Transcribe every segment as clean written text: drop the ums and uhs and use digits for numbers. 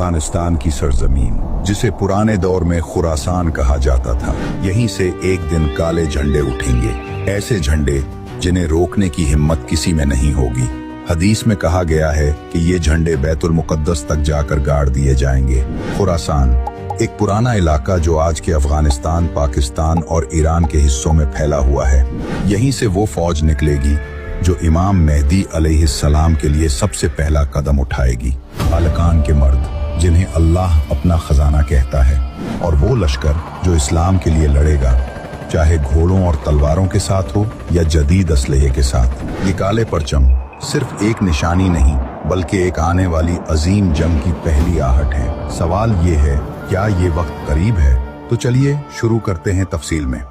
अफगानिस्तान की सरजमीन, जिसे पुराने दौर में खुरासान कहा जाता था, यहीं से एक दिन काले झंडे उठेंगे। ऐसे झंडे जिन्हें रोकने की हिम्मत किसी में नहीं होगी। हदीस में कहा गया है कि ये झंडे बैतुल मुकद्दस तक जाकर गाड़ दिए जाएंगे। खुरासान एक पुराना इलाका जो आज के अफगानिस्तान, पाकिस्तान और ईरान के हिस्सों में फैला हुआ है। यहीं से वो फौज निकलेगी जो इमाम मेहदी अलैहिस्सलाम के लिए सबसे पहला कदम उठाएगी। तालिकान के मर्द जिन्हें अल्लाह अपना खजाना कहता है, और वो लश्कर जो इस्लाम के लिए लड़ेगा, चाहे घोड़ों और तलवारों के साथ हो या जदीद असलहे के साथ। ये काले परचम सिर्फ एक निशानी नहीं, बल्कि एक आने वाली अजीम जंग की पहली आहट है। सवाल ये है, क्या ये वक्त करीब है? तो चलिए शुरू करते हैं तफसील में।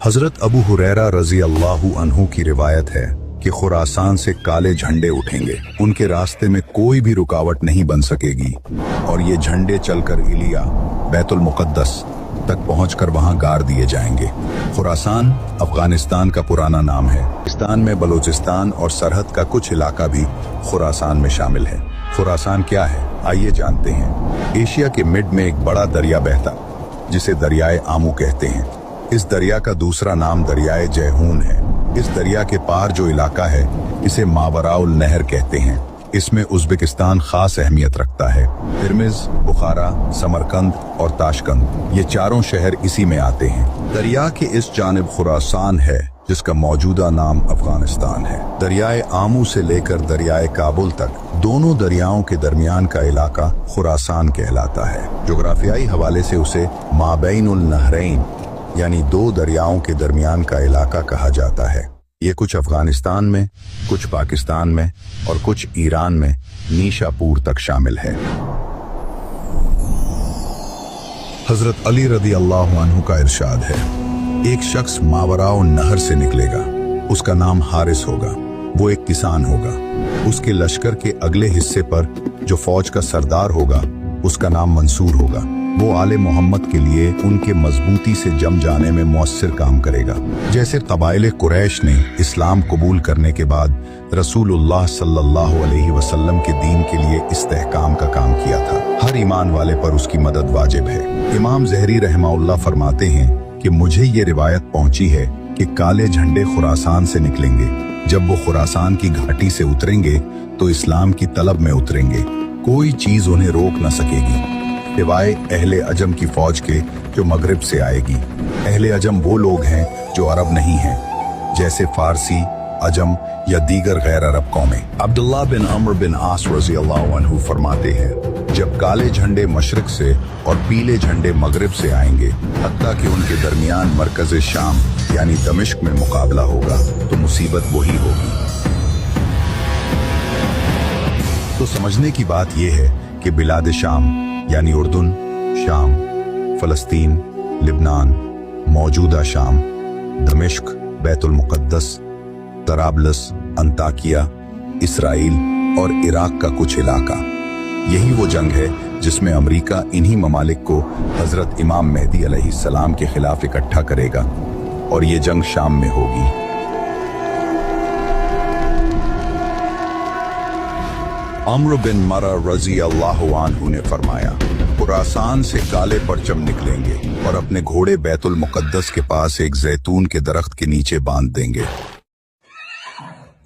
हजरत अबू हुरैरा रजी अल्लाहु अन्हु की रिवायत है कि खुरासान से काले झंडे उठेंगे। उनके रास्ते में कोई भी रुकावट नहीं बन सकेगी और ये झंडे चलकर इलिया, बैतुल मुकद्दस तक पहुंचकर वहां गाड़ दिए जाएंगे। खुरासान अफगानिस्तान का पुराना नाम है। पाकिस्तान में बलूचिस्तान और सरहद का कुछ इलाका भी खुरासान में शामिल है। खुरासान क्या है, आइए जानते हैं। एशिया के मिड में एक बड़ा दरिया बहता, जिसे दरियाए आमू कहते हैं। इस दरिया का दूसरा नाम दरियाए जैहून है। इस दरिया के पार जो इलाका है, इसे मावराउल नहर कहते हैं। इसमें उज़्बेकिस्तान खास अहमियत रखता है। तिर्मिज़, बुखारा, समरकंद और ताशकंद, ये चारों शहर इसी में आते हैं। दरिया के इस जानिब खुरासान है, जिसका मौजूदा नाम अफगानिस्तान है। दरियाए आमू से लेकर दरियाए काबुल तक दोनों दरियाओं के दरमियान का इलाका खुरासान कहलाता है। जोग्राफियाई हवाले से उसे माबैनुल नहरैन यानी दो दरियाओं के दरमियान का इलाका कहा जाता है। ये कुछ अफगानिस्तान में, कुछ पाकिस्तान में और कुछ ईरान में नीशापुर तक शामिल है। हजरत अली रदी अल्लाहु अन्हु का इरशाद है, एक शख्स मावराओ नहर से निकलेगा, उसका नाम हारिस होगा। वो एक किसान होगा। उसके लश्कर के अगले हिस्से पर जो फौज का सरदार होगा, उसका नाम मंसूर होगा। वो आले मोहम्मद के लिए उनके मजबूती से जम जाने में मुअस्सिर काम करेगा। जैसे कबाइले कुरैश ने इस्लाम कबूल करने के बाद रसूलुल्लाह सल्लल्लाहु अलैहि वसल्लम के दीन के लिए इस्तेहकाम का काम किया था। हर ईमान वाले पर उसकी मदद वाजिब है। इमाम ज़हरी रहमाउल्लाह फरमाते हैं कि मुझे ये रिवायत पहुंची है कि काले झंडे खुरासान से निकलेंगे। जब वो खुरासान की घाटी से उतरेंगे तो इस्लाम की तलब में उतरेंगे। कोई चीज उन्हें रोक न सकेगी सिवाय अहले अजम की फौज के जो मगरिब से आएगी। अहले अजम वो लोग हैं जो अरब नहीं हैं, जैसे फारसी, अजम या दीगर गैर अरब कौमें। अब्दुल्लाह बिन अम्र बिन आस रज़ी अल्लाहु अन्हु फरमाते हैं, जब काले झंडे मशरिक से और पीले झंडे मगरिब से आएंगे, हत्ता कि उनके दरमियान मरकज़ शाम यानी दमिश्क में मुकाबला होगा, तो मुसीबत वही होगी। तो समझने की बात यह है कि बिलाद शाम यानी उर्दून, शाम, फलस्तीन, लिबनान, मौजूदा शाम, दमिश्क, बैतुल मुकद्दस, तराबलस, अंताकिया, इसराइल और इराक का कुछ इलाका, यही वो जंग है जिसमें अमेरिका इन्हीं ममालिक को हजरत इमाम मेहदी अलैहिस्सलाम के खिलाफ इकट्ठा करेगा, और ये जंग शाम में होगी। अम्र बिन मरा रजी अल्लाहु अन्हु ने फरमाया, खुरासान से काले परचम निकलेंगे और अपने घोड़े बैतुल मुकद्दस के पास एक जैतून के दरख्त के नीचे बांध देंगे।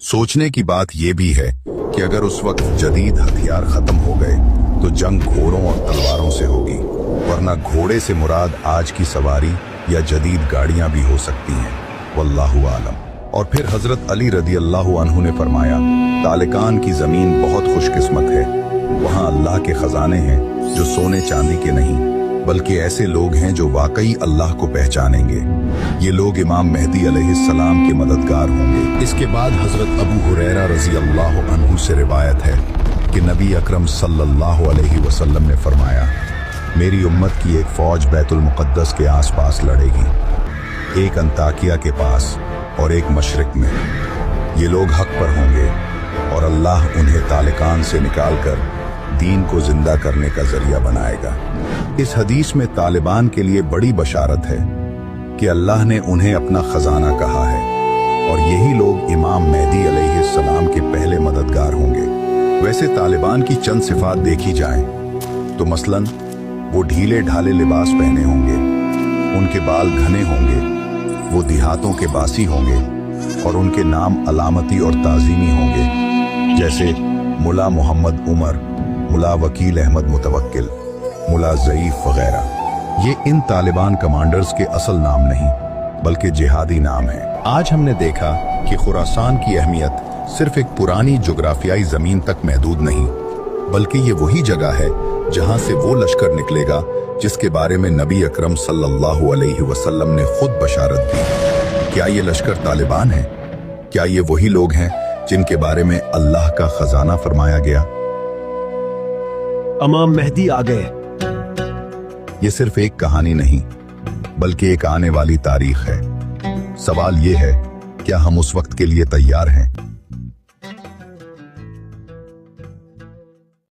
सोचने की बात यह भी है कि अगर उस वक्त जदीद हथियार खत्म हो गए तो जंग घोड़ों और तलवारों से होगी, वरना घोड़े से मुराद आज की सवारी या जदीद गाड़ियां भी हो सकती हैं। वल्लाहु आलम। और फिर हजरत अली रदी अल्लाहु अन्हु ने फरमाया, तालिकान की जमीन बहुत खुशकिस्मत है। वहाँ अल्लाह के खजाने हैं जो सोने चांदी के नहीं, बल्कि ऐसे लोग हैं जो वाकई अल्लाह को पहचानेंगे। ये लोग इमाम मेहदी अलैहिस्सलाम के मददगार होंगे। इसके बाद हजरत अबू हुरैरा रजी अल्लाहु अन्हु से रिवायत है कि नबी अकरम सल्लल्लाहु अलैहि वसल्लम ने फरमाया, मेरी उम्मत की एक फौज बैतुल मुकद्दस के आसपास लड़ेगी, एक अंताकिया के पास और एक मशरिक में। ये लोग हक पर होंगे और अल्लाह उन्हें तालिकान से निकालकर दीन को जिंदा करने का जरिया बनाएगा। इस हदीस में तालिबान के लिए बड़ी बशारत है कि अल्लाह ने उन्हें अपना खजाना कहा है, और यही लोग इमाम मेहदी वैसे तालिबान की चंद सिफात देखी जाएं तो मसलन वो ढीले ढाले लिबास पहने होंगे, उनके बाल घने होंगे, वो देहातों के बासी होंगे और उनके नाम अलामती और ताजीमी होंगे, जैसे मुला मोहम्मद उमर, मुला वकील अहमद मुतवक्किल, मुला ज़ईफ वगैरह। ये इन तालिबान कमांडर्स के असल नाम नहीं बल्कि जिहादी नाम हैं। आज हमने देखा कि खुरासान की अहमियत सिर्फ एक पुरानी जोग्राफियाई जमीन तक महदूद नहीं, बल्कि ये वही जगह है जहां से वो लश्कर निकलेगा जिसके बारे में नबी अकरम सल्लल्लाहु अलैहि वसल्लम ने खुद बशारत दी। क्या ये लश्कर तालिबान है? क्या ये वही लोग हैं जिनके बारे में अल्लाह का खजाना फरमाया गया? इमाम मेहदी आ गए। ये सिर्फ एक कहानी नहीं बल्कि एक आने वाली तारीख है। सवाल ये है, क्या हम उस वक्त के लिए तैयार हैं?